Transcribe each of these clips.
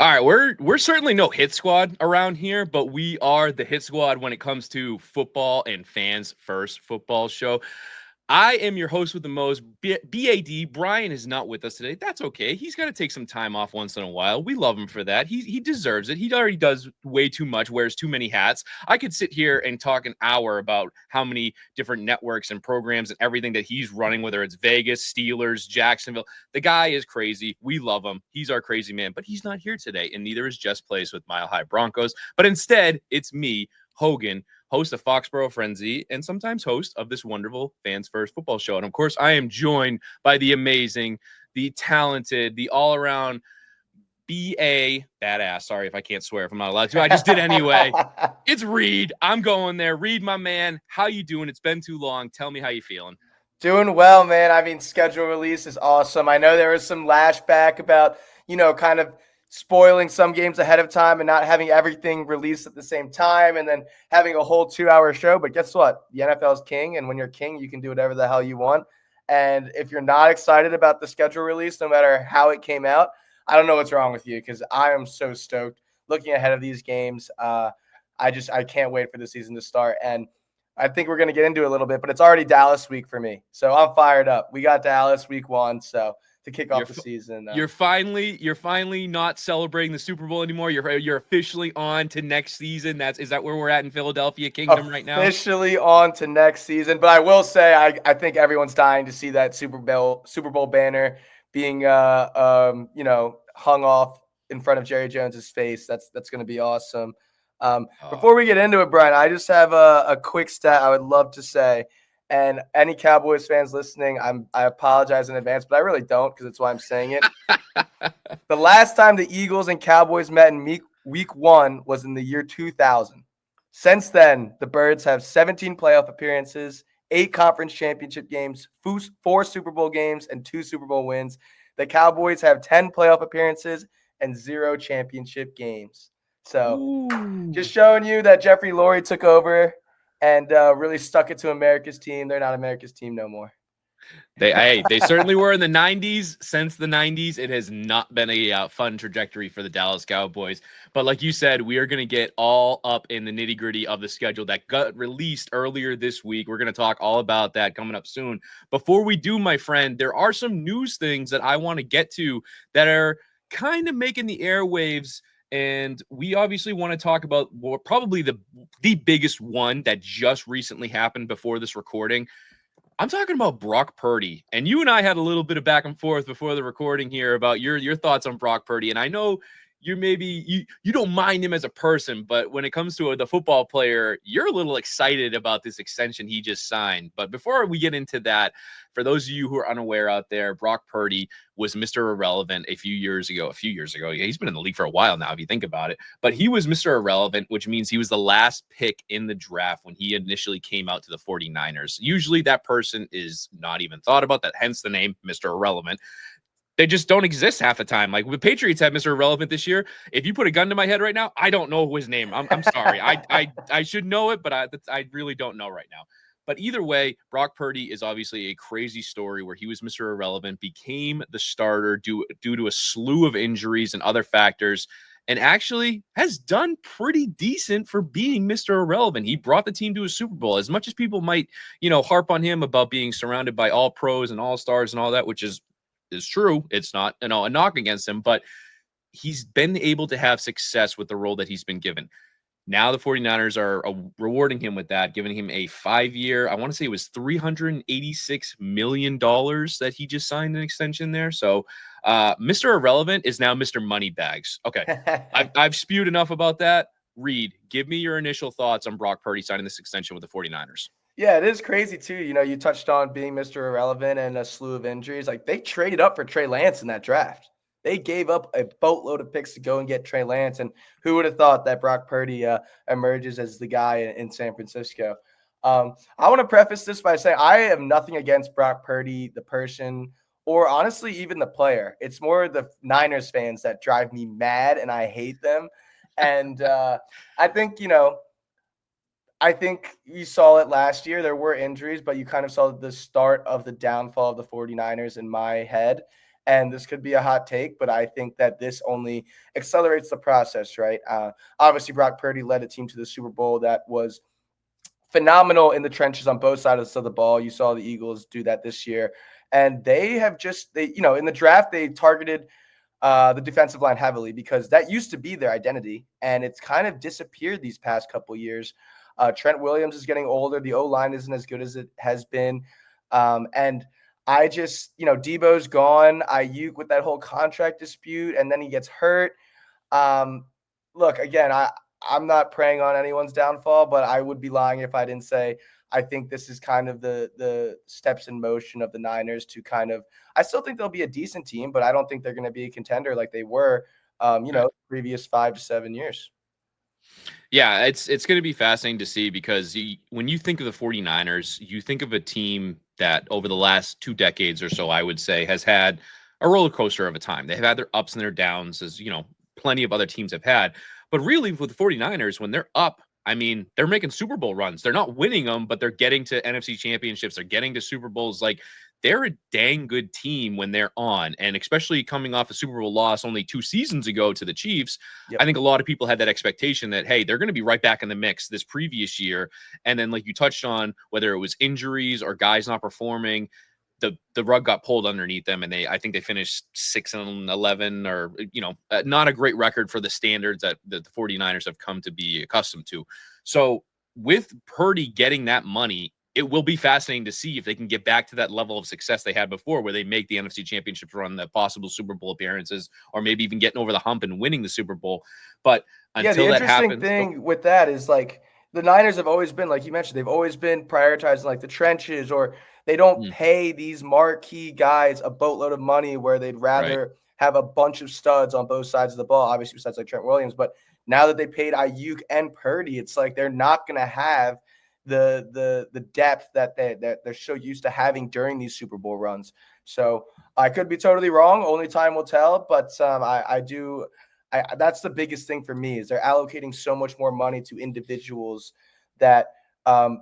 All right, we're certainly no hit squad around here, but we are the hit squad when it comes to football and fans first football show. I am your host with the most, BAD. Brian is not with us today. That's okay. He's got to take some time off once in a while. We love him for that. He deserves it. He already does way too much, wears too many hats. I could sit here and talk an hour about how many different networks and programs and everything that he's running, whether it's Vegas, Steelers, Jacksonville. The guy is crazy. We love him. He's our crazy man, but he's not here today, and neither is Jess Plays with Mile High Broncos. But instead, it's me, Hogan, host of Foxborough Frenzy, and sometimes host of this wonderful Fans First football show. And of course, I am joined by the amazing, the talented, the all-around BA badass. Sorry if I can't swear if I'm not allowed to. I just did anyway. It's Reed. I'm going there. Reed, my man, how you doing? It's been too long. Tell me how you feeling. Doing well, man. I mean, schedule release is awesome. I know there was some lashback about, kind of spoiling some games ahead of time and not having everything released at the same time and then having a whole 2-hour show. But guess what? The NFL is king. And when you're king, you can do whatever the hell you want. And if you're not excited about the schedule release, no matter how it came out, I don't know what's wrong with you because I am so stoked looking ahead of these games. I can't wait for the season to start. And I think we're going to get into it a little bit, but it's already Dallas week for me. So I'm fired up. We got Dallas week 1. So to kick off the season. You're finally not celebrating the Super Bowl anymore. You're officially on to next season. Is that where we're at in Philadelphia Kingdom right now? Officially on to next season. But I will say I think everyone's dying to see that Super Bowl banner being hung off in front of Jerry Jones's face. That's going to be awesome. Before we get into it, Brian, I just have a quick stat I would love to say. And any Cowboys fans listening, I apologize in advance, but I really don't because it's why I'm saying it. The last time the Eagles and Cowboys met in week 1 was in the year 2000. Since then, the Birds have 17 playoff appearances, 8 conference championship games, 4 Super Bowl games, and 2 Super Bowl wins. The Cowboys have 10 playoff appearances and 0 championship games. So just showing you that Jeffrey Lurie took over and really stuck it to America's team. They're not America's team no more. They certainly were in the 90s. Since the 90s, it has not been a fun trajectory for the Dallas Cowboys. But like you said, we are going to get all up in the nitty-gritty of the schedule that got released earlier this week. We're going to talk all about that coming up soon. Before we do, my friend, there are some news things that I want to get to that are kind of making the airwaves. And we obviously want to talk about probably the biggest one that just recently happened before this recording. I'm talking about Brock Purdy. And you and I had a little bit of back and forth before the recording here about your thoughts on Brock Purdy. And I know you don't mind him as a person, but when it comes to the football player, you're a little excited about this extension he just signed. But before we get into that, for those of you who are unaware out there, Brock Purdy was Mr. Irrelevant a few years ago. Yeah, he's been in the league for a while now, if you think about it. But he was Mr. Irrelevant, which means he was the last pick in the draft when he initially came out to the 49ers. Usually that person is not even thought about, that hence the name Mr. Irrelevant. They just don't exist half the time. Like the Patriots had Mr. Irrelevant this year. If you put a gun to my head right now, I don't know his name. I'm sorry. I should know it, but I really don't know right now. But either way, Brock Purdy is obviously a crazy story where he was Mr. Irrelevant, became the starter due to a slew of injuries and other factors, and actually has done pretty decent for being Mr. Irrelevant. He brought the team to a Super Bowl. As much as people might, harp on him about being surrounded by all pros and all stars and all that, which is true. It's not, a knock against him, but he's been able to have success with the role that he's been given. Now the 49ers are rewarding him with that, giving him a 5-year, I want to say it was $386 million that he just signed an extension there. So Mr. Irrelevant is now Mr. Moneybags. Okay, I've spewed enough about that. Reed, give me your initial thoughts on Brock Purdy signing this extension with the 49ers. Yeah, it is crazy too. You touched on being Mr. Irrelevant and a slew of injuries. Like they traded up for Trey Lance in that draft. They gave up a boatload of picks to go and get Trey Lance. And who would have thought that Brock Purdy emerges as the guy in San Francisco? I want to preface this by saying I have nothing against Brock Purdy, the person, or honestly, even the player. It's more the Niners fans that drive me mad and I hate them. And I think you saw it last year. There were injuries, but you kind of saw the start of the downfall of the 49ers in my head. And this could be a hot take, but I think that this only accelerates the process, right? Obviously, Brock Purdy led a team to the Super Bowl that was phenomenal in the trenches on both sides of the ball. You saw the Eagles do that this year. And they have in the draft, they targeted the defensive line heavily because that used to be their identity, and it's kind of disappeared these past couple years. Trent Williams is getting older. The O-line isn't as good as it has been. And I just, Debo's gone. Ayuk with that whole contract dispute, and then he gets hurt. Look, again, I'm not preying on anyone's downfall, but I would be lying if I didn't say I think this is kind of the steps in motion of the Niners to kind of – I still think they'll be a decent team, but I don't think they're going to be a contender like they were, previous 5 to 7 years. Yeah, it's going to be fascinating to see because when you think of the 49ers, you think of a team that over the last 2 decades or so, I would say, has had a roller coaster of a time. They've had their ups and their downs, as plenty of other teams have had. But really, with the 49ers, when they're up, I mean, they're making Super Bowl runs. They're not winning them, but they're getting to NFC championships. They're getting to Super Bowls. Like, they're a dang good team when they're on. And especially coming off a Super Bowl loss only 2 seasons ago to the Chiefs, I think a lot of people had that expectation that, hey, they're going to be right back in the mix this previous year. And then, like you touched on, whether it was injuries or guys not performing, the rug got pulled underneath them, and I think they finished 6-11, or not a great record for the standards that the 49ers have come to be accustomed to. So with Purdy getting that money, it will be fascinating to see if they can get back to that level of success they had before, where they make the NFC Championship run, the possible Super Bowl appearances, or maybe even getting over the hump and winning the Super Bowl. But until that happens, the interesting thing with that is, like, the Niners have always been, like you mentioned, they've always been prioritizing like the trenches, or they don't pay these marquee guys a boatload of money where they'd rather have a bunch of studs on both sides of the ball, obviously besides like Trent Williams. But now that they paid Ayuk and Purdy, it's like they're not going to have the depth that they're so used to having during these Super Bowl runs. So I could be totally wrong. Only time will tell. But that's the biggest thing for me, is they're allocating so much more money to individuals that,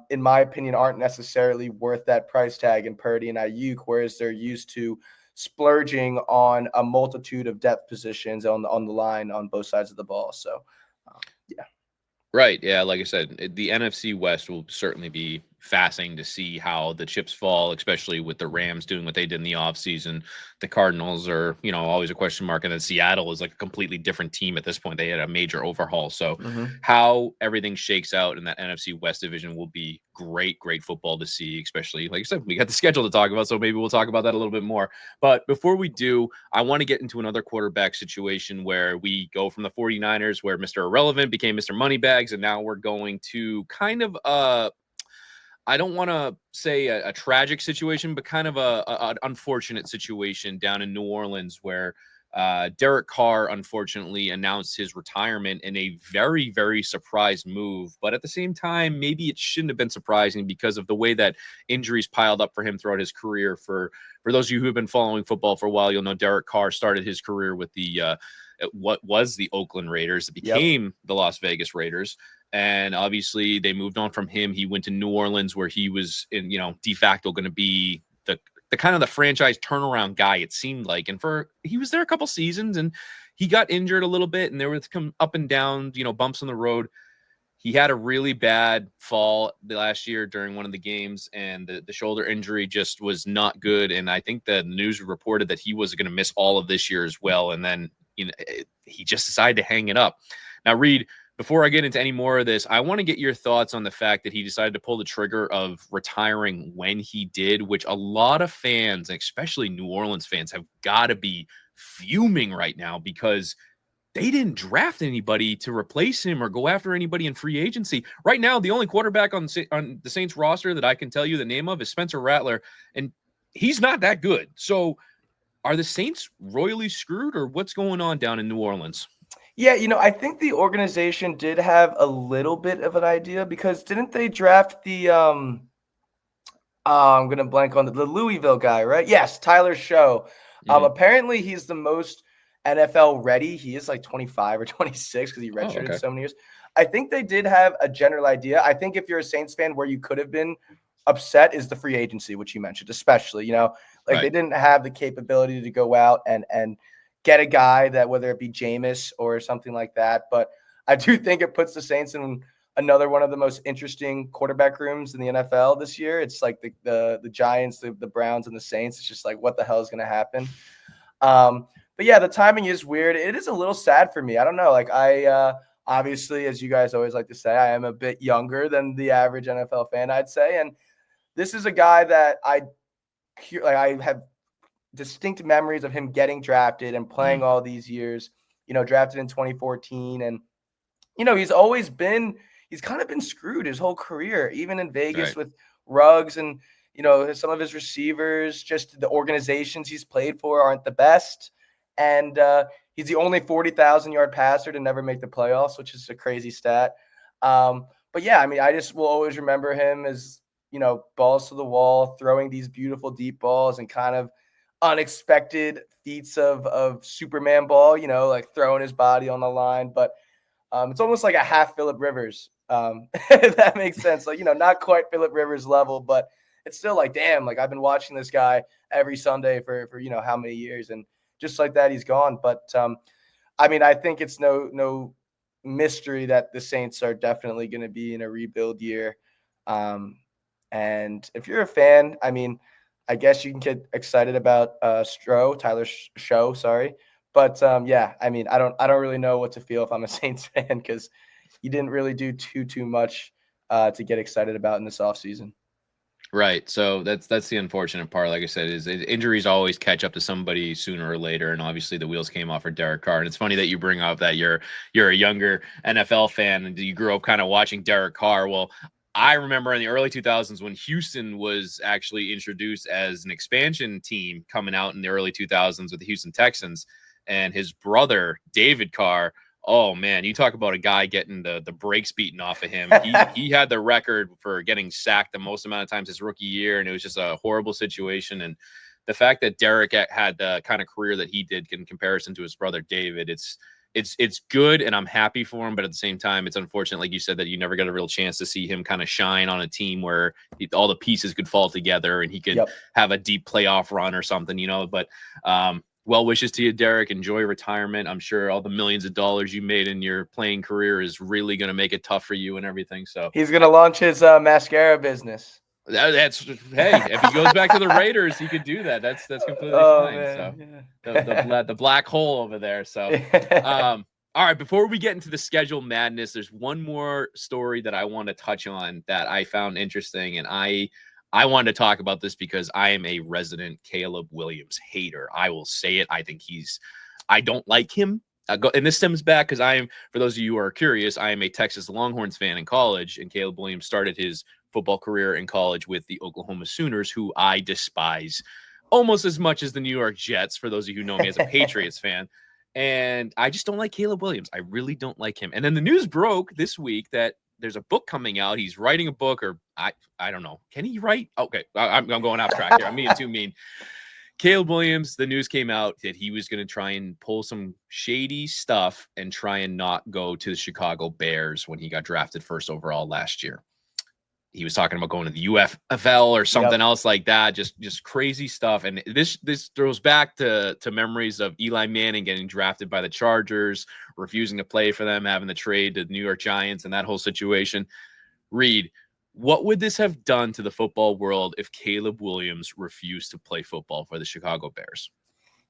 in my opinion, aren't necessarily worth that price tag in Purdy and Ayuk, whereas they're used to splurging on a multitude of depth positions on the line on both sides of the ball. So, yeah. Right. Yeah. Like I said, the NFC West will certainly be fascinating to see how the chips fall, especially with the Rams doing what they did in the offseason. The Cardinals are, always a question mark. And then Seattle is like a completely different team at this point. They had a major overhaul. So how everything shakes out in that NFC West division will be great football to see, especially, like I said, we got the schedule to talk about. So maybe we'll talk about that a little bit more. But before we do, I want to get into another quarterback situation where we go from the 49ers, where Mr. Irrelevant became Mr. Moneybags. And now we're going to kind of I don't want to say a tragic situation, but kind of an unfortunate situation down in New Orleans, where Derek Carr unfortunately announced his retirement in a very, very surprise move. But at the same time, maybe it shouldn't have been surprising because of the way that injuries piled up for him throughout his career. For those of you who have been following football for a while, you'll know Derek Carr started his career with what was the Oakland Raiders. It became the Las Vegas Raiders. And obviously they moved on from him. He went to New Orleans, where he was de facto going to be the kind of the franchise turnaround guy, it seemed like. And he was there a couple seasons, and he got injured a little bit, and there was come up and down, bumps on the road. He had a really bad fall last year during one of the games, and the shoulder injury just was not good. And I think the news reported that he was going to miss all of this year as well. And then he just decided to hang it up. Now, Reed, before I get into any more of this, I want to get your thoughts on the fact that he decided to pull the trigger of retiring when he did, which a lot of fans, especially New Orleans fans, have got to be fuming right now, because they didn't draft anybody to replace him or go after anybody in free agency. Right now, the only quarterback on the Saints roster that I can tell you the name of is Spencer Rattler, and he's not that good. So are the Saints royally screwed, or what's going on down in New Orleans? Yeah, I think the organization did have a little bit of an idea, because didn't they draft the I'm gonna blank on the Louisville guy, right? Yes, Tyler Show. Apparently he's the most NFL ready. He is like 25 or 26 because he redshirted so many years. I think they did have a general idea. I think if you're a Saints fan, where you could have been upset is the free agency, which you mentioned, especially, Like they didn't have the capability to go out and get a guy that, whether it be Jameis or something like that. But I do think it puts the Saints in another one of the most interesting quarterback rooms in the NFL this year. It's like the Giants, the Browns, and the Saints. It's just like, what the hell is going to happen? But yeah, the timing is weird. It is a little sad for me. I don't know. Like obviously, as you guys always like to say, I am a bit younger than the average NFL fan, I'd say. And this is a guy that I have distinct memories of him getting drafted and playing all these years, drafted in 2014. And, he's kind of been screwed his whole career, even in Vegas with Ruggs and, some of his receivers, just the organizations he's played for aren't the best. And he's the only 40,000-yard passer to never make the playoffs, which is a crazy stat. But yeah, I mean, I just will always remember him as, balls to the wall, throwing these beautiful deep balls and kind of unexpected feats of Superman ball, like throwing his body on the line. But it's almost like a half Phillip Rivers, if that makes sense. Like, not quite Phillip Rivers level, but it's still like, damn, like I've been watching this guy every Sunday for how many years, and just like that, he's gone. But I mean, I think it's no mystery that the Saints are definitely going to be in a rebuild year. And if you're a fan, I mean, I guess you can get excited about Tyler Show, sorry. But yeah, I mean, I don't really know what to feel if I'm a Saints fan, because he didn't really do too much to get excited about in this offseason. Right. So that's the unfortunate part. Like I said, is injuries always catch up to somebody sooner or later, and obviously the wheels came off for Derek Carr. And it's funny that you bring up that you're a younger NFL fan and you grew up kind of watching Derek Carr. Well, I remember in the early 2000s when Houston was actually introduced as an expansion team coming out in the early 2000s with the Houston Texans, and his brother David Carr. Oh man, you talk about a guy getting the brakes beaten off of him. He had the record for getting sacked the most amount of times his rookie year, and it was just a horrible situation. And the fact that Derek had the kind of career that he did in comparison to his brother David, it's good, and I'm happy for him. But at the same time, it's unfortunate, like you said, that you never got a real chance to see him kind of shine on a team where all the pieces could fall together and he could have a deep playoff run or something, But well wishes to you, Derek. Enjoy retirement. I'm sure all the millions of dollars you made in your playing career is really going to make it tough for you and everything. So he's going to launch his mascara business. That's hey, if he goes back to the Raiders, he could do that. That's completely fine. Man, so the black hole over there. So all right, before we get into the schedule madness, there's one more story that I want to touch on that I found interesting, and I wanted to talk about this because I am a resident Caleb Williams hater. I will say it. I don't like him. And this stems back because for those of you who are curious, I am a Texas Longhorns fan in college, and Caleb Williams started his football career in college with the Oklahoma Sooners, who I despise almost as much as the New York Jets, for those of you who know me as a Patriots fan. And I just don't like Caleb Williams. I really don't like him. And then the news broke this week that there's a book coming out. He's writing a book, or I don't know. Can he write? Okay, I'm going off track here. I'm being too mean. Caleb Williams, the news came out that he was going to try and pull some shady stuff and try and not go to the Chicago Bears when he got drafted first overall last year. He was talking about going to the UFL or something else like that, just crazy stuff. And this throws back to memories of Eli Manning getting drafted by the Chargers, refusing to play for them, having the trade to the New York Giants, and that whole situation. Reed, what would this have done to the football world if Caleb Williams refused to play football for the Chicago Bears?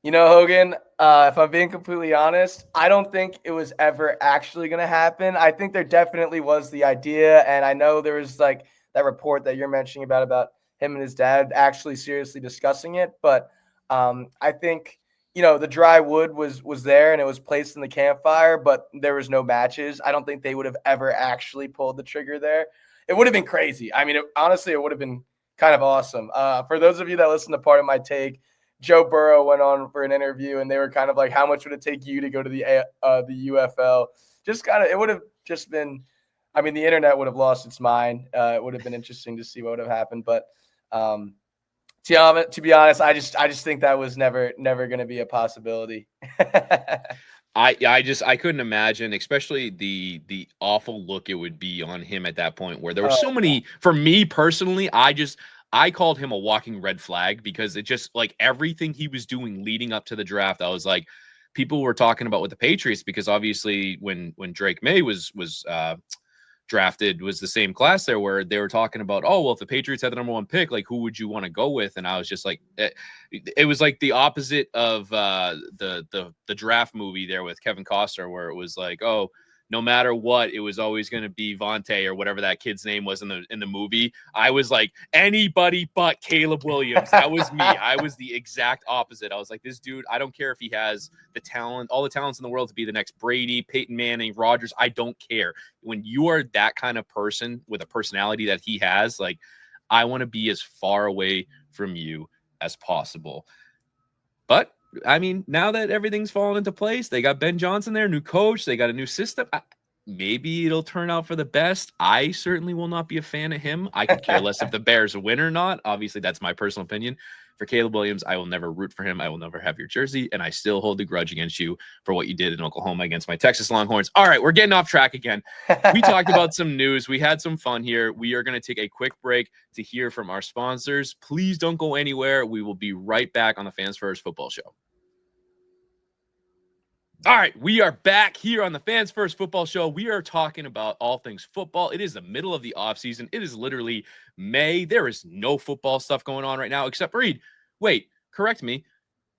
Hogan, if I'm being completely honest, I don't think it was ever actually going to happen. I think there definitely was the idea, and I know there was like that report that you're mentioning about him and his dad actually seriously discussing it. But I think, the dry wood was there and it was placed in the campfire, but there was no matches. I don't think they would have ever actually pulled the trigger there. It would have been crazy. I mean, honestly, it would have been kind of awesome. For those of you that listen to Part of My Take, Joe Burrow went on for an interview, and they were kind of like, how much would it take you to go to the UFL? Just kind of, it would have just been, I mean, the internet would have lost its mind. It would have been interesting to see what would have happened. But to be honest, I just think that was never going to be a possibility. I couldn't imagine, especially the awful look it would be on him at that point, where there were so many. For me personally, I called him a walking red flag because it just like everything he was doing leading up to the draft. I was like, people were talking about with the Patriots because obviously when Drake May was drafted was the same class there where they were talking about, oh, well, if the Patriots had the number 1 pick, like who would you want to go with? And I was just like, it was like the opposite of the draft movie there with Kevin Costner, where it was like, oh, no matter what, it was always going to be Vontae or whatever that kid's name was in the movie. I was like, anybody but Caleb Williams. That was me. I was the exact opposite. I was like, this dude, I don't care if he has the talent, all the talents in the world to be the next Brady, Peyton Manning, Rodgers. I don't care. When you are that kind of person with a personality that he has, like, I want to be as far away from you as possible. But I mean, now that everything's fallen into place, they got Ben Johnson there, new coach, they got a new system. Maybe it'll turn out for the best. I certainly will not be a fan of him. I could care less if the Bears win or not. Obviously, that's my personal opinion. For Caleb Williams, I will never root for him. I will never have your jersey, and I still hold the grudge against you for what you did in Oklahoma against my Texas Longhorns. All right, we're getting off track again. We talked about some news. We had some fun here. We are going to take a quick break to hear from our sponsors. Please don't go anywhere. We will be right back on the Fans First Football Show. All right, we are back here on the Fans First Football Show. We are talking about all things football. It is the middle of the offseason. It is literally May. There is no football stuff going on right now except Reed. Wait, correct me.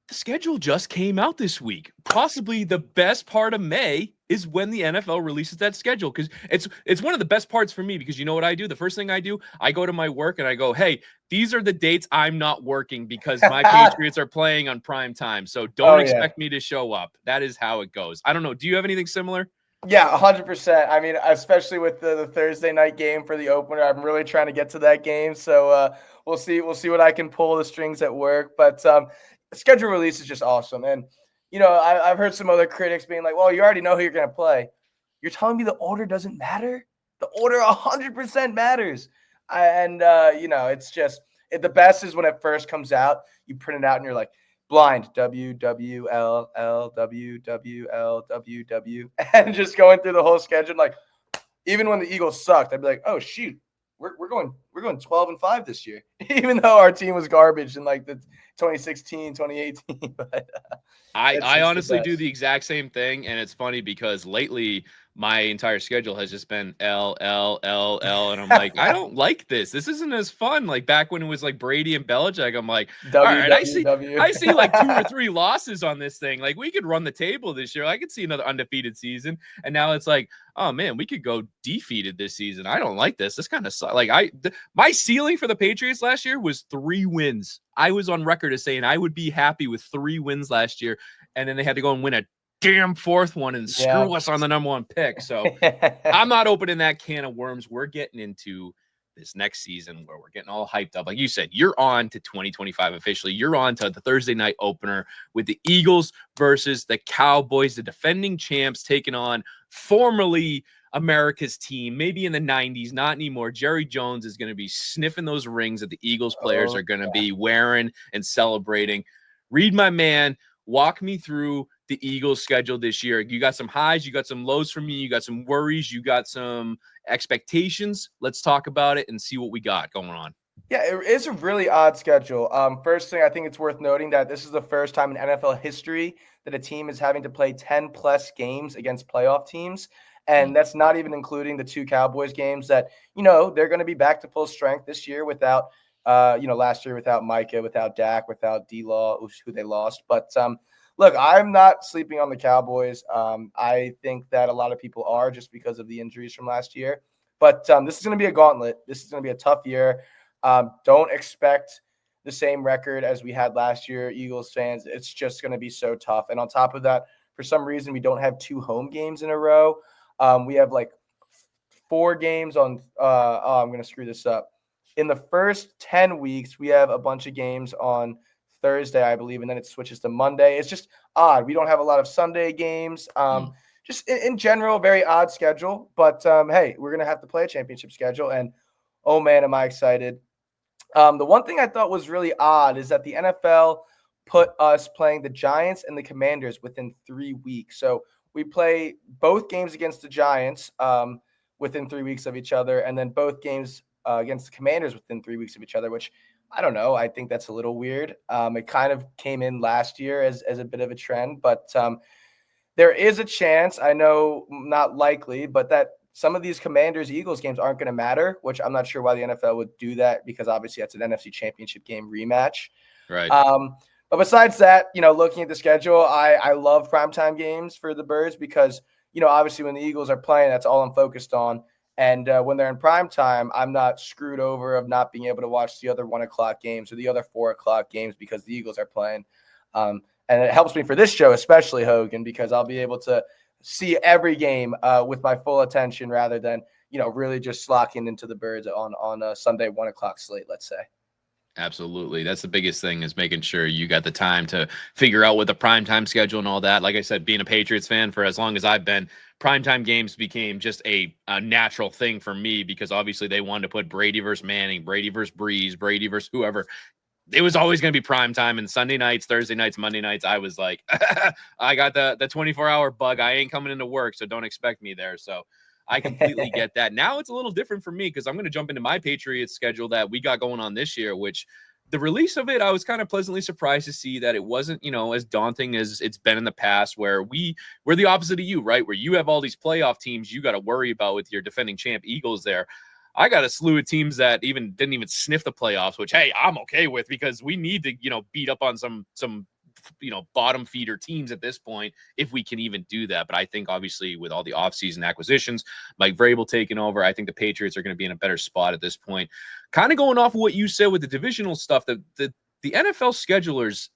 The schedule just came out this week. Possibly the best part of May is when the NFL releases that schedule, because it's one of the best parts for me, because you know what I do? The first thing I do, I go to my work and I go, hey, these are the dates I'm not working because my Patriots are playing on prime time. So don't expect me to show up. That is how it goes. I don't know. Do you have anything similar? Yeah, 100%. I mean, especially with the Thursday night game for the opener, I'm really trying to get to that game. So we'll see what I can pull the strings at work. But schedule release is just awesome. And, you know, I've heard some other critics being like, well, you already know who you're going to play. You're telling me the order doesn't matter? The order 100% matters. You know, it's just the best is when it first comes out, you print it out and you're like, blind W W L L W W L W W, and just going through the whole schedule. Like, even when the Eagles sucked, I'd be like, oh shoot, we're going 12-5 this year, even though our team was garbage in like the 2016, 2018. But I honestly do the exact same thing, and it's funny because lately my entire schedule has just been L, L, L, L, and I'm like, I don't like this. This isn't as fun. Like back when it was like Brady and Belichick, I'm like, all right, I see like 2 or 3 losses on this thing. Like we could run the table this year. I could see another undefeated season, and now it's like, oh man, we could go defeated this season. I don't like this. This kind of like my ceiling for the Patriots last year was 3 wins. I was on record as saying I would be happy with 3 wins last year, and then they had to go and win a damn 4th one and screw us on the number 1 pick. So I'm not opening that can of worms. We're getting into this next season where we're getting all hyped up. Like you said, you're on to 2025 officially. You're on to the Thursday night opener with the Eagles versus the Cowboys, the defending champs, taking on formerly America's team, maybe in the 90s, not anymore. Jerry Jones is going to be sniffing those rings that the Eagles players are going to be wearing and celebrating. Reed, my man, walk me through the Eagles schedule this year. You got some highs, you got some lows for me, you got some worries, you got some expectations. Let's talk about it and see what we got going on. Yeah, it is a really odd schedule. First thing, I think it's worth noting that this is the first time in NFL history that a team is having to play 10-plus games against playoff teams. And that's not even including the 2 Cowboys games that, you know, they're going to be back to full strength this year without, last year without Micah, without Dak, without D-Law, who they lost. But look, I'm not sleeping on the Cowboys. I think that a lot of people are just because of the injuries from last year. But this is going to be a gauntlet. This is going to be a tough year. Don't expect the same record as we had last year, Eagles fans. It's just going to be so tough. And on top of that, for some reason, we don't have 2 home games in a row. We have like 4 games on I'm going to screw this up. In the first 10 weeks, we have a bunch of games on Thursday, I believe, and then it switches to Monday. It's just odd. We don't have a lot of Sunday games. Just in general, very odd schedule. But, hey, we're going to have to play a championship schedule. And, oh, man, am I excited. The one thing I thought was really odd is that the NFL put us playing the Giants and the Commanders within 3 weeks. So we play both games against the Giants within 3 weeks of each other, and then both games against the Commanders within 3 weeks of each other, which I don't know. I think that's a little weird. It kind of came in last year as a bit of a trend, but there is a chance, I know not likely, but that some of these Commanders-Eagles games aren't going to matter, which I'm not sure why the NFL would do that because obviously that's an NFC Championship game rematch. Right. But besides that, looking at the schedule, I love primetime games for the Birds because, obviously when the Eagles are playing, that's all I'm focused on. And when they're in primetime, I'm not screwed over of not being able to watch the other 1 o'clock games or the other 4 o'clock games because the Eagles are playing. And it helps me for this show, especially Hogan, because I'll be able to see every game with my full attention rather than, really just slocking into the Birds on a Sunday 1 o'clock slate, let's say. Absolutely. That's the biggest thing is making sure you got the time to figure out what the primetime schedule and all that. Like I said, being a Patriots fan for as long as I've been, primetime games became just a natural thing for me because obviously they wanted to put Brady versus Manning, Brady versus Breeze, Brady versus whoever. It was always going to be prime time, and Sunday nights, Thursday nights, Monday nights, I was like, I got the 24-hour bug. I ain't coming into work, so don't expect me there. So I completely get that. Now it's a little different for me because I'm going to jump into my Patriots schedule that we got going on this year, which the release of it, I was kind of pleasantly surprised to see that it wasn't, as daunting as it's been in the past where we're the opposite of you, right? Where you have all these playoff teams you got to worry about with your defending champ Eagles there. I got a slew of teams that didn't even sniff the playoffs, which, hey, I'm okay with because we need to, beat up on some bottom feeder teams at this point, if we can even do that. But I think obviously with all the offseason acquisitions, Mike Vrabel taking over, I think the Patriots are going to be in a better spot at this point. Kind of going off of what you said with the divisional stuff, the NFL schedulers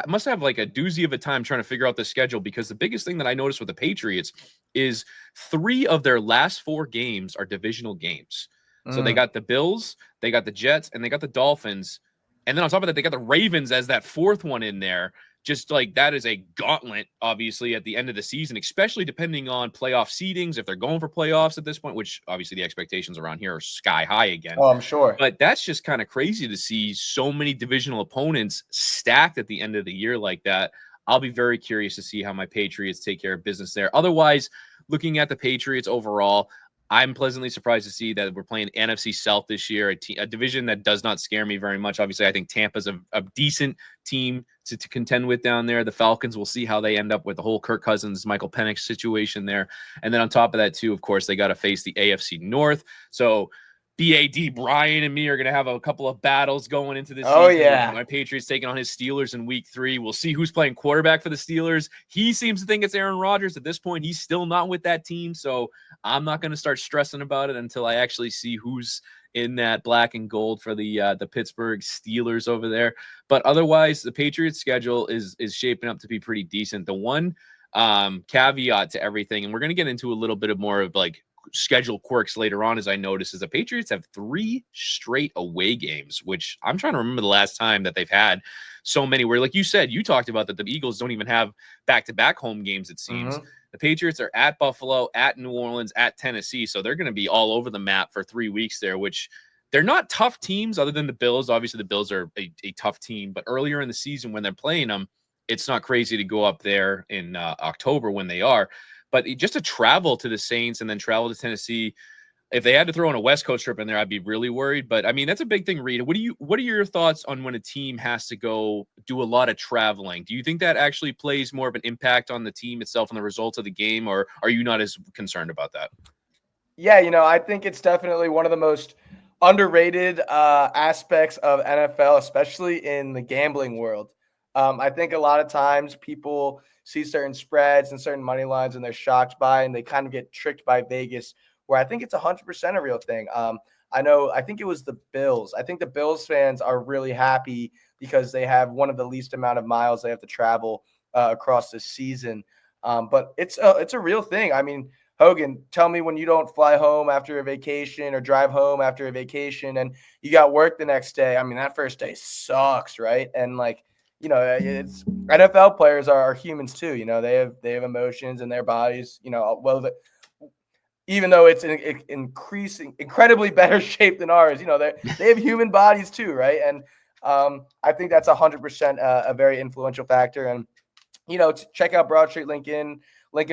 must have like a doozy of a time trying to figure out the schedule because the biggest thing that I noticed with the Patriots is 3 of their last 4 games are divisional games. So they got the Bills, they got the Jets, and they got the Dolphins. And then on top of that, they got the Ravens as that 4th one in there. Just like that is a gauntlet, obviously, at the end of the season, especially depending on playoff seedings, if they're going for playoffs at this point, which obviously the expectations around here are sky high again. Oh, I'm sure. But that's just kind of crazy to see so many divisional opponents stacked at the end of the year like that. I'll be very curious to see how my Patriots take care of business there. Otherwise, looking at the Patriots overall, I'm pleasantly surprised to see that we're playing NFC South this year, a division that does not scare me very much. Obviously, I think Tampa's a decent team to contend with down there. The Falcons, we'll see how they end up with the whole Kirk Cousins, Michael Penix situation there. And then on top of that, too, of course, they got to face the AFC North. So BAD Brian and me are going to have a couple of battles going into this season. Yeah. My Patriots taking on his Steelers in week 3. We'll see who's playing quarterback for the Steelers. He seems to think it's Aaron Rodgers. At this point, he's still not with that team. So I'm not going to start stressing about it until I actually see who's in that black and gold for the Pittsburgh Steelers over there. But otherwise, the Patriots schedule is shaping up to be pretty decent. The one caveat to everything, and we're going to get into a little bit of more of like schedule quirks later on, as I noticed, is the Patriots have 3 straight away games, which I'm trying to remember the last time that they've had so many where, like you said, you talked about that the Eagles don't even have back-to-back home games, it seems. The Patriots are at Buffalo, at New Orleans, at Tennessee, so they're going to be all over the map for 3 weeks there, which they're not tough teams other than the Bills. Obviously, the Bills are a tough team, but earlier in the season when they're playing them, it's not crazy to go up there in October when they are. But just to travel to the Saints and then travel to Tennessee, if they had to throw in a West Coast trip in there, I'd be really worried. But I mean, that's a big thing, Rita. What are your thoughts on when a team has to go do a lot of traveling? Do you think that actually plays more of an impact on the team itself and the results of the game, or are you not as concerned about that? Yeah, I think it's definitely one of the most underrated aspects of NFL, especially in the gambling world. I think a lot of times people see certain spreads and certain money lines and they're shocked by, and they kind of get tricked by Vegas, where I think it's 100% a real thing. I think it was the Bills. I think the Bills fans are really happy because they have one of the least amount of miles they have to travel across the season. But it's a real thing. I mean, Hogan, tell me when you don't fly home after a vacation or drive home after a vacation and you got work the next day. I mean, that first day sucks, right? And it's NFL players are humans too. They have emotions in their bodies. Even though it's in incredibly better shape than ours, they have human bodies too, right? And I think that's 100% a very influential factor. And check out Broad Street Lincoln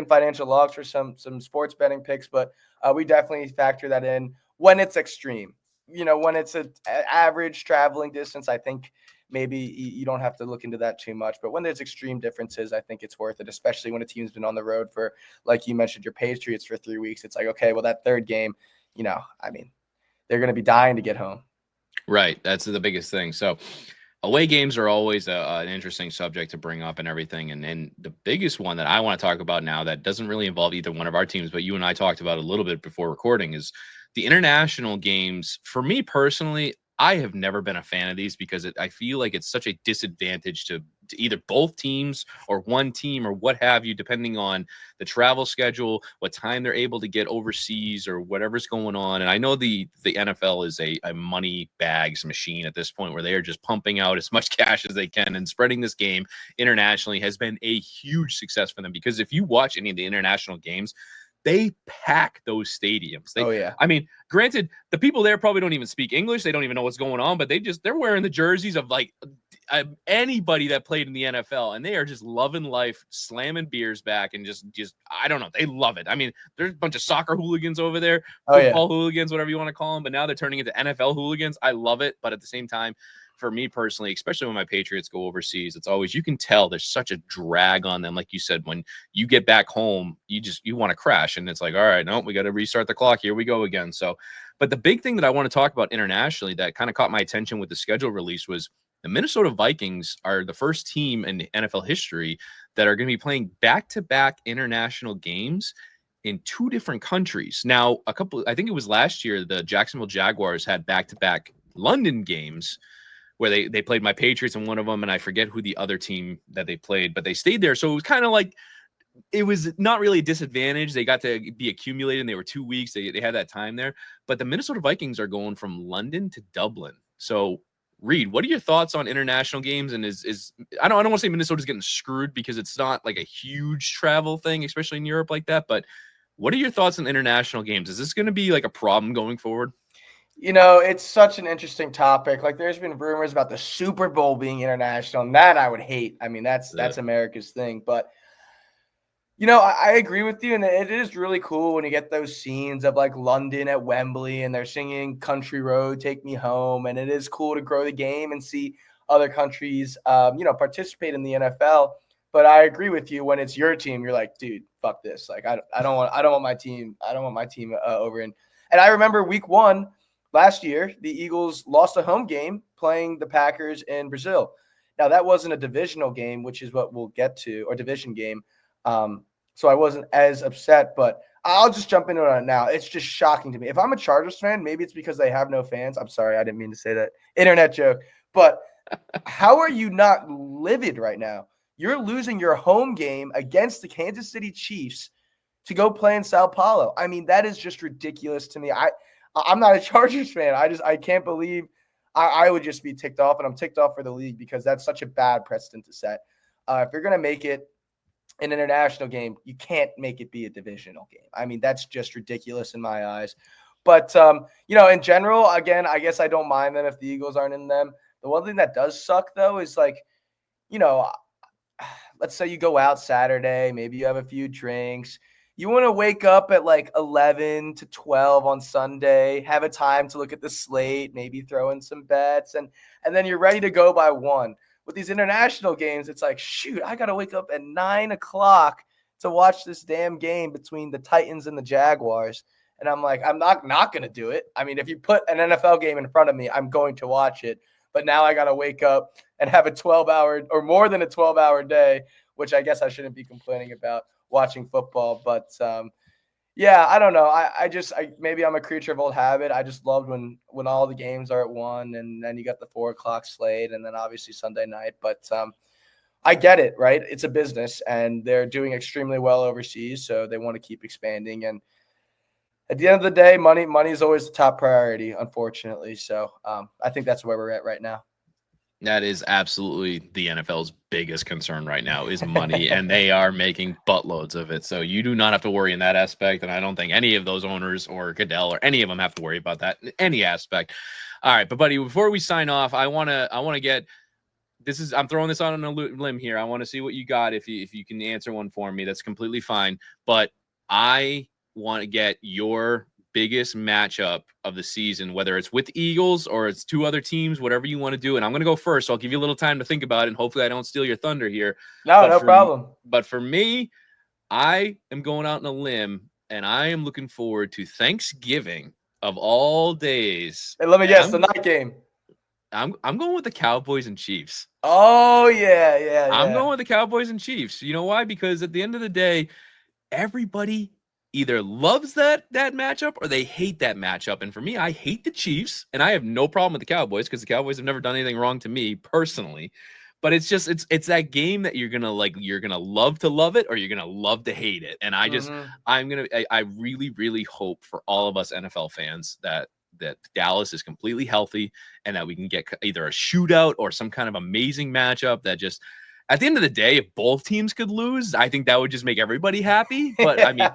Financial Logs for some sports betting picks, but we definitely factor that in when it's extreme. when it's a average traveling distance, I think maybe you don't have to look into that too much. But when there's extreme differences, I think it's worth it, especially when a team's been on the road for, like you mentioned, your Patriots for 3 weeks. It's like, okay, well, that third game, I mean, they're going to be dying to get home. Right. That's the biggest thing. So away games are always an interesting subject to bring up and everything. And the biggest one that I want to talk about now that doesn't really involve either one of our teams, but you and I talked about a little bit before recording, is the international games. For me personally, I have never been a fan of these because I feel like it's such a disadvantage to either both teams or one team or what have you, depending on the travel schedule, what time they're able to get overseas or whatever's going on. And I know the NFL is a money bags machine at this point where they are just pumping out as much cash as they can, and spreading this game internationally has been a huge success for them, because if you watch any of the international games, they pack those stadiums. Oh, yeah. I mean, granted, the people there probably don't even speak English. They don't even know what's going on, but they're wearing the jerseys of like anybody that played in the NFL, and they are just loving life, slamming beers back, and just I don't know, they love it. I mean, there's a bunch of soccer hooligans over there, football hooligans, whatever you want to call them, but now they're turning into NFL hooligans. I love it, but at the same time, for me personally, especially when my Patriots go overseas, it's always, you can tell there's such a drag on them. Like you said, when you get back home, you want to crash, and it's like, all right, no, we got to restart the clock. Here we go again. So, but the big thing that I want to talk about internationally that kind of caught my attention with the schedule release was the Minnesota Vikings are the first team in NFL history that are going to be playing back-to-back international games in 2 different countries. Now, I think it was last year, the Jacksonville Jaguars had back-to-back London games where they played my Patriots in one of them, and I forget who the other team that they played, but they stayed there. So it was kind of like, it was not really a disadvantage. They got to be accumulated, and they were 2 weeks. They had that time there. But the Minnesota Vikings are going from London to Dublin. So, Reed, what are your thoughts on international games? And I don't want to say Minnesota's getting screwed because it's not like a huge travel thing, especially in Europe like that. But what are your thoughts on international games? Is this going to be like a problem going forward? It's such an interesting topic. Like, there's been rumors about the Super Bowl being international, and that I would hate. I mean, that's America's thing. But I agree with you, and it is really cool when you get those scenes of like London at Wembley, and they're singing "Country Road, Take Me Home," and it is cool to grow the game and see other countries, participate in the NFL. But I agree with you, when it's your team, you're like, dude, fuck this. Like, I don't want my team. I don't want my team over in. And I remember week 1. Last year, the Eagles lost a home game playing the Packers in Brazil. Now, that wasn't a divisional game, which is what we'll get to, or division game. So I wasn't as upset, but I'll just jump into it now. It's just shocking to me. If I'm a Chargers fan, maybe it's because they have no fans. I'm sorry, I didn't mean to say that. Internet joke. But how are you not livid right now? You're losing your home game against the Kansas City Chiefs to go play in Sao Paulo. I mean, that is just ridiculous to me. I'm not a Chargers fan. I can't believe I would just be ticked off, and I'm ticked off for the league because that's such a bad precedent to set. If you're going to make it an international game, you can't make it be a divisional game. I mean, that's just ridiculous in my eyes. But, in general, again, I guess I don't mind them if the Eagles aren't in them. The one thing that does suck, though, is like, let's say you go out Saturday, maybe you have a few drinks. You want to wake up at like 11 to 12 on Sunday, have a time to look at the slate, maybe throw in some bets, and then you're ready to go by 1. With these international games, it's like, shoot, I got to wake up at 9 o'clock to watch this damn game between the Titans and the Jaguars. And I'm like, I'm not going to do it. I mean, if you put an NFL game in front of me, I'm going to watch it. But now I got to wake up and have a 12-hour or more than a 12-hour day, which I guess I shouldn't be complaining about watching football. But yeah, I don't know. I maybe I'm a creature of old habit. I just loved when all the games are at 1, and then you got the 4 o'clock slate, and then obviously Sunday night. But I get it, right? It's a business, and they're doing extremely well overseas, so they want to keep expanding. And at the end of the day, money is always the top priority, unfortunately. So I think that's where we're at right now. That is absolutely the NFL's biggest concern right now is money, and they are making buttloads of it. So you do not have to worry in that aspect, and I don't think any of those owners or Goodell or any of them have to worry about that in any aspect. All right, but buddy, before we sign off, I want to get this. I'm throwing this on a limb here. I want to see what you got. If you can answer one for me, that's completely fine. But I want to get your biggest matchup of the season, whether it's with Eagles or it's two other teams, whatever you want to do. And I'm going to go first. So I'll give you a little time to think about it, and hopefully I don't steal your thunder here. No, no problem. But for me, I am going out on a limb, and I am looking forward to Thanksgiving of all days. Hey, let me guess, the night game. I'm going with the Cowboys and Chiefs. Oh, yeah. I'm going with the Cowboys and Chiefs. You know why? Because at the end of the day, everybody either loves that matchup or they hate that matchup. And for me, I hate the Chiefs, and I have no problem with the Cowboys because the Cowboys have never done anything wrong to me personally. But it's just it's that game that you're gonna love to love it or you're gonna love to hate it. And I really, really hope for all of us NFL fans that Dallas is completely healthy and that we can get either a shootout or some kind of amazing matchup that just, at the end of the day, if both teams could lose, I think that would just make everybody happy. But I mean,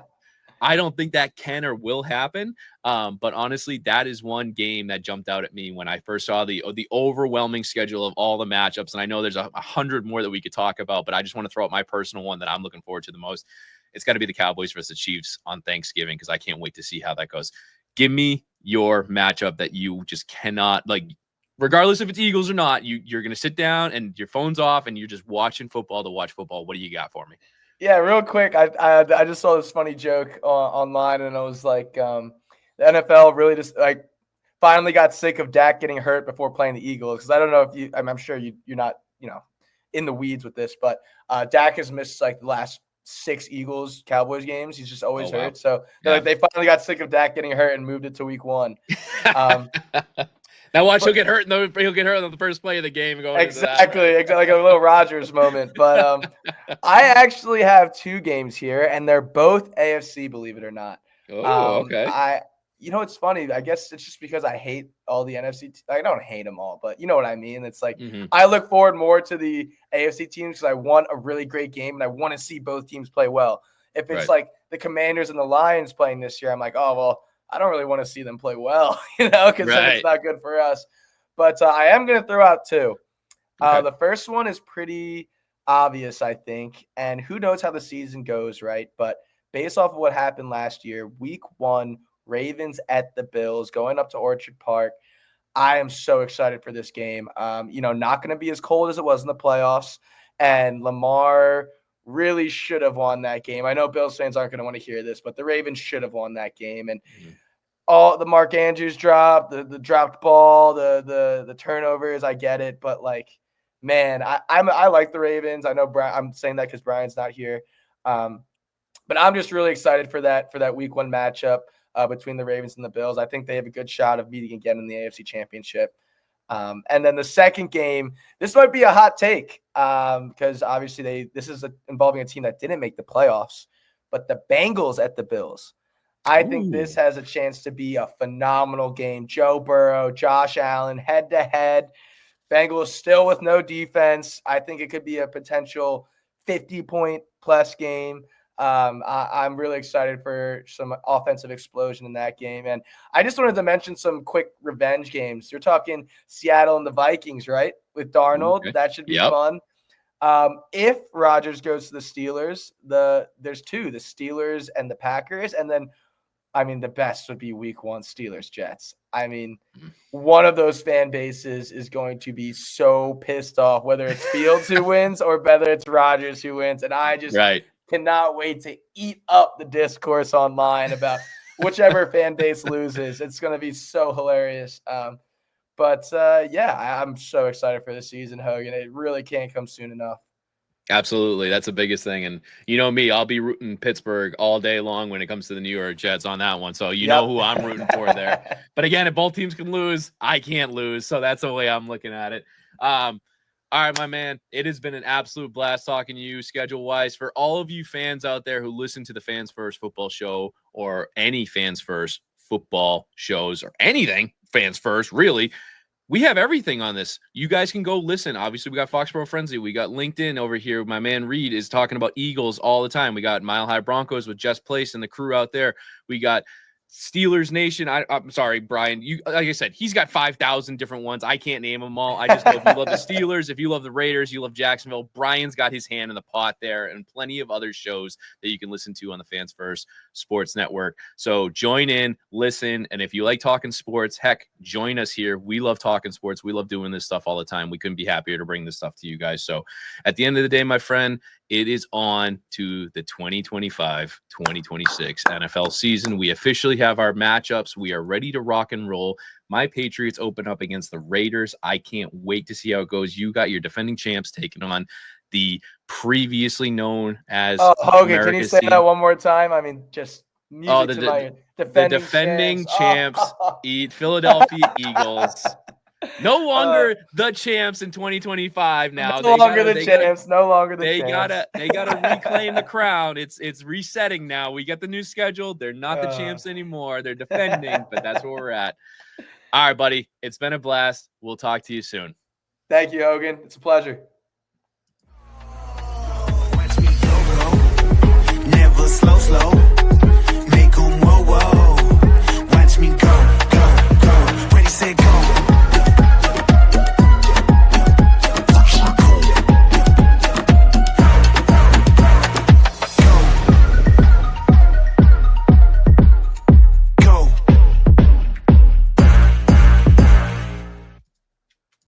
I don't think that can or will happen. But honestly, that is one game that jumped out at me when I first saw the overwhelming schedule of all the matchups. And I know there's 100 more that we could talk about, but I just want to throw out my personal one that I'm looking forward to the most. It's got to be the Cowboys versus the Chiefs on Thanksgiving, because I can't wait to see how that goes. Give me your matchup that you just cannot, like, regardless if it's Eagles or not, you're going to sit down and your phone's off and you're just watching football to watch football. What do you got for me? Yeah, real quick, I just saw this funny joke online, and it was like the NFL really just like finally got sick of Dak getting hurt before playing the Eagles. Because I don't know if I'm sure you're not in the weeds with this, but Dak has missed like the last 6 Eagles Cowboys games. He's just always hurt. So like, they finally got sick of Dak getting hurt and moved it to week 1. Now watch, he'll get hurt on the first play of the game. Exactly, like a little Rodgers moment. But I actually have 2 games here, and they're both AFC, believe it or not. Oh, okay. It's funny. I guess it's just because I hate all the NFC. I don't hate them all, but you know what I mean. It's like I look forward more to the AFC teams because I want a really great game and I want to see both teams play well. If it's like the Commanders and the Lions playing this year, I'm like, oh well, I don't really want to see them play well, because then it's not good for us. But I am going to throw out 2. Okay. The first one is pretty obvious, I think, and who knows how the season goes, right? But based off of what happened last year, week 1, Ravens at the Bills, going up to Orchard Park. I am so excited for this game. Not going to be as cold as it was in the playoffs, and Lamar really should have won that game. I know Bills fans aren't going to want to hear this, but the Ravens should have won that game. And all the Mark Andrews drop, the dropped ball, the turnovers, I get it. But like, man, I like the Ravens. I know I'm saying that because Brian's not here. But I'm just really excited for that week 1 matchup between the Ravens and the Bills. I think they have a good shot of meeting again in the AFC Championship. And then the second game, this might be a hot take because obviously this is involving a team that didn't make the playoffs, but the Bengals at the Bills. I think this has a chance to be a phenomenal game. Joe Burrow, Josh Allen, head-to-head. Bengals still with no defense. I think it could be a potential 50-point-plus game. I'm really excited for some offensive explosion in that game. And I just wanted to mention some quick revenge games. You're talking Seattle and the Vikings, right? With Darnold. Okay. That should be fun. If Rodgers goes to the Steelers, there's 2, the Steelers and the Packers. And then, the best would be week 1 Steelers-Jets. One of those fan bases is going to be so pissed off, whether it's Fields who wins or whether it's Rodgers who wins. And I just cannot wait to eat up the discourse online about whichever fan base loses. It's going to be so hilarious. I'm so excited for this season, Hogan. It really can't come soon enough. Absolutely. That's the biggest thing. And you know me, I'll be rooting Pittsburgh all day long when it comes to the New York Jets on that one. So you know who I'm rooting for there. But again, if both teams can lose, I can't lose. So that's the way I'm looking at it. All right, my man, it has been an absolute blast talking to you schedule-wise. For all of you fans out there who listen to the Fans First football show or any Fans First football shows or anything Fans First, really, we have everything on this. You guys can go listen. Obviously, we got Foxborough Frenzy. We got LinkedIn over here. My man Reed is talking about Eagles all the time. We got Mile High Broncos with Jess Place and the crew out there. We got Steelers Nation. I'm sorry, Brian. You, like I said, he's got 5,000 different ones. I can't name them all. I just know if you love the Steelers, if you love the Raiders, you love Jacksonville. Brian's got his hand in the pot there, and plenty of other shows that you can listen to on the Fans First Sports Network. So join in, listen, and if you like talking sports, heck, join us here. We love talking sports. We love doing this stuff all the time. We couldn't be happier to bring this stuff to you guys. So at the end of the day, my friend, it is on to the 2025-2026 NFL season. We officially have our matchups. We are ready to rock and roll. My Patriots open up against the Raiders. I can't wait to see how it goes. You got your defending champs taking on the previously known as Hogan, America's can you say team. that one more time? I mean, just music to my defending champs, Philadelphia Eagles. No longer the champs in 2025 now. No longer the champs. They gotta reclaim the crown. It's resetting now. We get the new schedule. They're not the champs anymore. They're defending, but that's where we're at. All right, buddy. It's been a blast. We'll talk to you soon. Thank you, Hogan. It's a pleasure. Never slow.